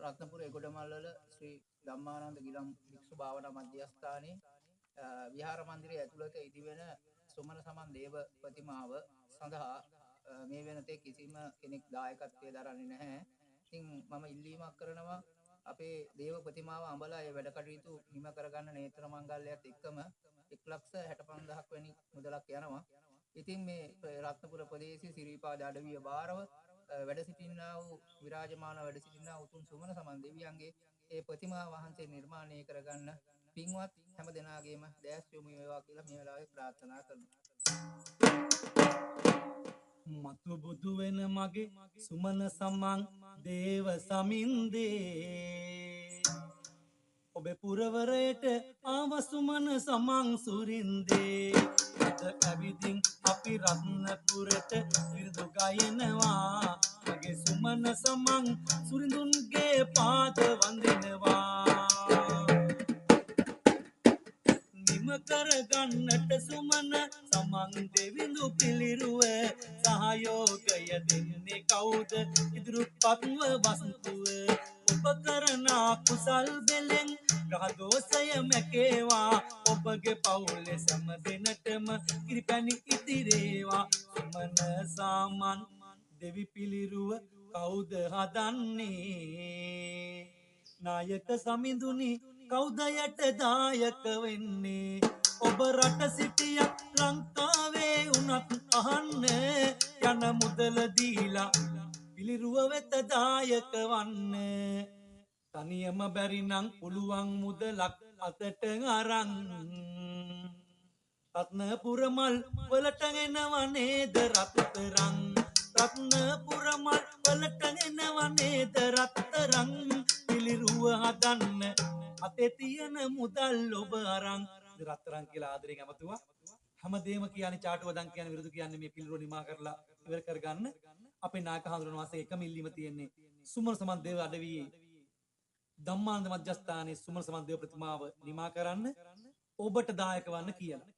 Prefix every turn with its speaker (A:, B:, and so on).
A: රත්නපුර එගොඩමල්වල ශ්‍රී ධම්මානන්ද ගිලම් භික්ෂු භාවනා මධ්‍යස්ථානයේ විහාර මන්දිරයේ ඇතුළත ඉදිවෙන සුමන සමන් දේව ප්‍රතිමාව සඳහා මේ වෙනතේ කිසිම කෙනෙක් දායකත්වයේ දරන්නේ නැහැ. ඉතින් මම ඉල්ලීමක් කරනවා අපේ දේව ප්‍රතිමාව අඹලා ඒ වැඩ කටයුතු හිම කරගන්න නේත්‍ර මංගල්‍යයත් එක්කම 1,65,000ක් වැනි මුදලක් යනවා. ඉතින් මේ රත්නපුර ප්‍රදේශයේ සිරිපාද අඩවිය බාරව වැඩ සිටින්නා වූ විරාජමාන වැඩ සිටින්නා උතුම් සුමන සමන් දෙවියන්ගේ ඒ ප්‍රතිමා වහන්සේ නිර්මාණය කරගන්න පින්වත් හැම දෙනාගේම දැස් යොමු වේවා කියලා මේ වෙලාවේ ප්‍රාර්ථනා කරනවා.
B: මතු බුදු වෙන මගේ සුමන සමන් දේව සමින්දේ ඔබේ පුරවරයට ආව සුමන සමන් සුරින්දේ අද ඇවිදින් අපි රත්නපුරට විරුදු ගයනවා මගේ සුමන සමන් සුරිඳුන්ගේ පාද වඳිනවා නිම කරගන්නට සුමන සමන් දෙවිඳු පිළිරුව සහයෝගය දෙන්නේ කවුද ඉදිරිපත්ව වස්තුව ඔබ කරනා කුසල් බෙලෙන් ග්‍රහදෝෂය මැකේවා ඔබගේ පවුලේ සෑම දිනටම කිරිපැණි ඉතිරේවා සුමන සමන් දෙවි පිළිරුව කවුද හදන්නේ නායක සමිඳුනි කවුද යට දායක වෙන්නේ ඔබ රට සිටියක් ලංකාවේ උනත් අහන්න යන මුදල දීලා පිළිරුව වෙත දායක වන්න තනියම බැරි නම් පුළුවන් මුදලක් අතට අරන් රත්නපුර මල් වලට එනව නේද රත්තරන් රත්නපුර මල් වලට එනව නේද රත්තරන් පිළිරුව හදන්න අතේ තියෙන මුදල් ඔබ අරන් රත්තරන් කියලා ආදරෙන් ඇමතුවා හැමදේම කියන්නේ චාටුවදන් කියන්නේ විරුදු කියන්නේ මේ පිළිරුව නිමා කරලා ඉවර කරගන්න අපේ නායක හඳුනන වාසේ එකම ඉල්ලීම තියෙන්නේ සුමන සමන් දේව අඩවියේ ධම්මානන්ද මධ්‍යස්ථානයේ සුමන සමන් දේව ප්‍රතිමාව නිමා කරන්න ඔබට දායක වන්න කියලා